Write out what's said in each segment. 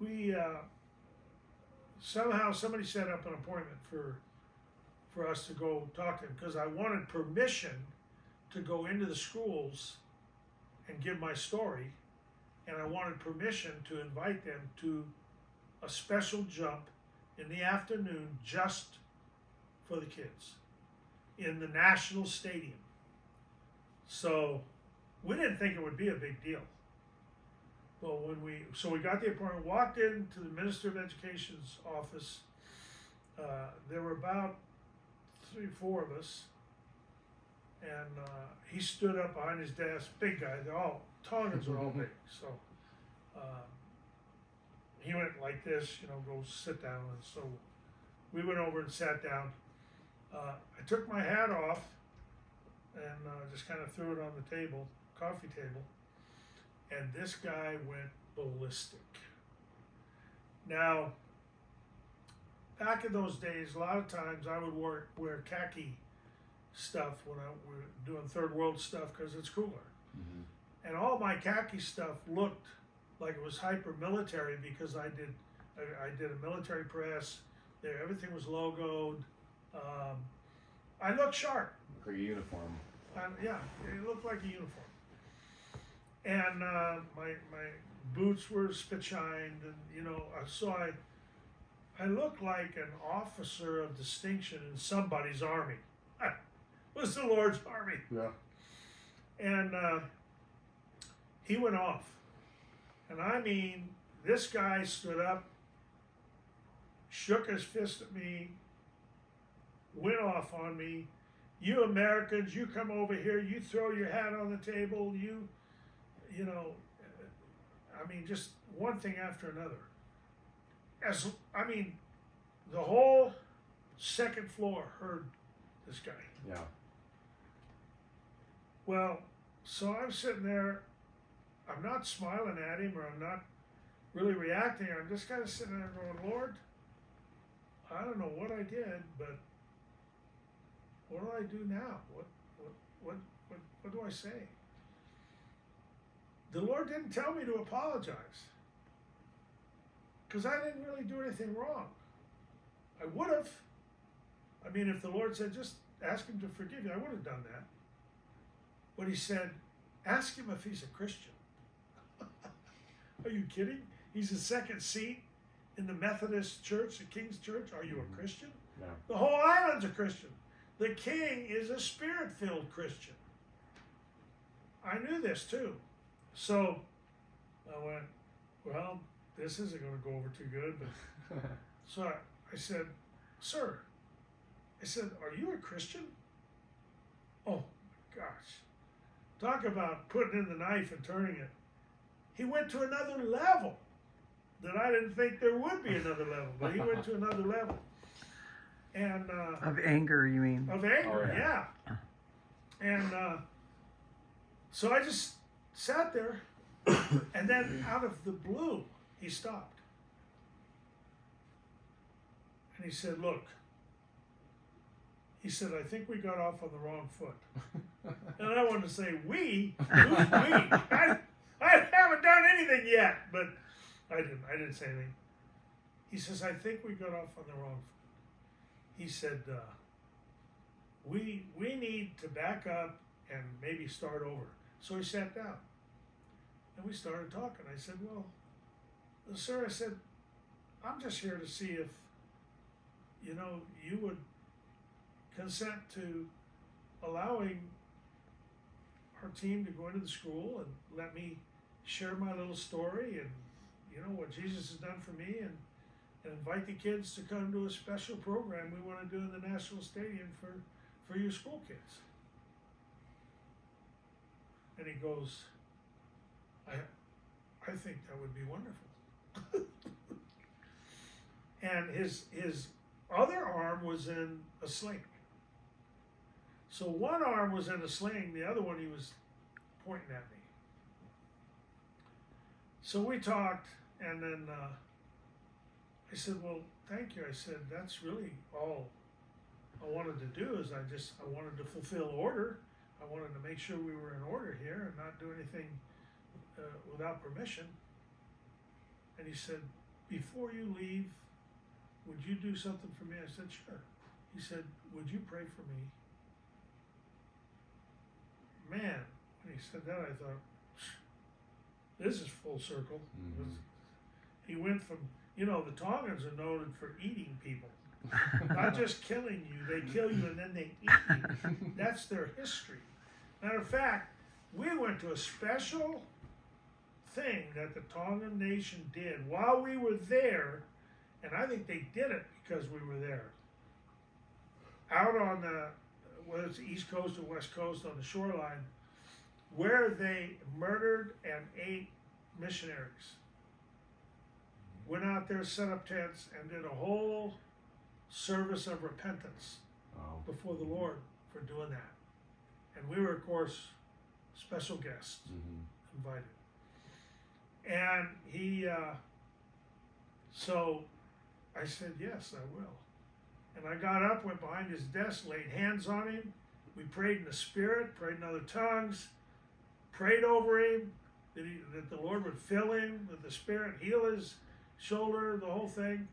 we somehow somebody set up an appointment for us to go talk to him because I wanted permission to go into the schools and give my story, and I wanted permission to invite them to a special jump in the afternoon just for the kids in the National Stadium. So we didn't think it would be a big deal. Well, so we got the appointment, walked into the Minister of Education's office. There were about 3-4 of us, and he stood up behind his desk, big guy. They're all Tongans are all big, so he went like this, go sit down. And so we went over and sat down. I took my hat off and just kind of threw it on the table, coffee table, and this guy went ballistic. Now, back in those days, a lot of times I would wear khaki stuff when I were doing third world stuff because it's cooler. Mm-hmm. And all my khaki stuff looked like it was hyper military because I did a military press. There, everything was logoed. I looked sharp. Like a uniform. Yeah, it looked like a uniform. And my boots were spit shined, and so I looked like an officer of distinction in somebody's army. It was the Lord's army. Yeah. And he went off. And I mean, this guy stood up, shook his fist at me, went off on me. You Americans, you come over here, you throw your hat on the table, just one thing after another. The whole second floor heard this guy. Yeah. Well, so I'm sitting there, I'm not smiling at him or I'm not really reacting. I'm just kind of sitting there going, Lord, I don't know what I did, but what do I do now? What do I say? The Lord didn't tell me to apologize because I didn't really do anything wrong. I would have. If the Lord said, just ask him to forgive you, I would have done that. But he said, ask him if he's a Christian. Are you kidding? He's a second seat in the Methodist Church, the King's Church. Are you a Christian? No. The whole island's a Christian. The king is a spirit-filled Christian. I knew this too. So I went, well, this isn't going to go over too good. But so I said, sir, are you a Christian? Oh, gosh. Talk about putting in the knife and turning it. He went to another level that I didn't think there would be another level, but he went to another level. And of anger, you mean? Of anger, yeah. And so I just sat there, and then out of the blue, he stopped. And he said, look, I think we got off on the wrong foot. And I wanted to say, we? Who's we? I haven't done anything yet, but I didn't say anything. He says, I think we got off on the wrong foot. He said, we need to back up and maybe start over. So he sat down and we started talking. I said, well, sir, I'm just here to see if, you would consent to allowing our team to go into the school and let me share my little story and, what Jesus has done for me and invite the kids to come to a special program we want to do in the National Stadium for your school kids. And he goes, I think that would be wonderful. And his other arm was in a sling. So one arm was in a sling, the other one he was pointing at me. So we talked, and then I said, well, thank you. I said, that's really all I wanted to do is I wanted to fulfill order. I wanted to make sure we were in order here and not do anything without permission. And he said, before you leave, would you do something for me? I said, sure. He said, would you pray for me? Man, when he said that, I thought, this is full circle. Mm-hmm. He went from, you know, the Tongans are noted for eating people. Not just killing you, they kill you and then they eat you. That's their history. Matter of fact, we went to a special thing that the Tongan nation did while we were there, and I think they did it because we were there. Out on the, whether it's the East Coast or West Coast on the shoreline, where they murdered and ate missionaries. Went out there, set up tents, and did a whole service of repentance before the Lord for doing that. And we were, of course, special guests, invited. And he, so I said, yes, I will. And I got up, went behind his desk, laid hands on him. We prayed in the Spirit, prayed in other tongues, prayed over him, that the Lord would fill him, that the Spirit heal his shoulder, the whole thing.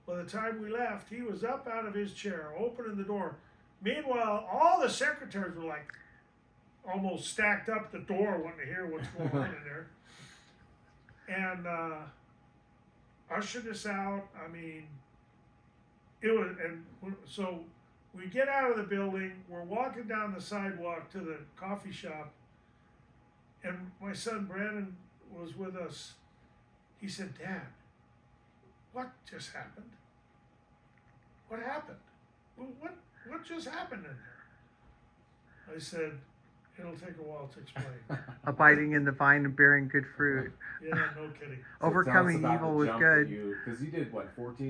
By the time we left, he was up out of his chair, opening the door. Meanwhile, all the secretaries were like almost stacked up at the door, wanting to hear what's going on in there. And ushered us out. I mean, it was, and so we get out of the building. We're walking down the sidewalk to the coffee shop, and my son Brandon was with us. He said, Dad, what just happened? What happened? What just happened in there? I said, it'll take a while to explain. Abiding in the vine and bearing good fruit. Yeah, no kidding. Overcoming evil with good. Because you did, what, 14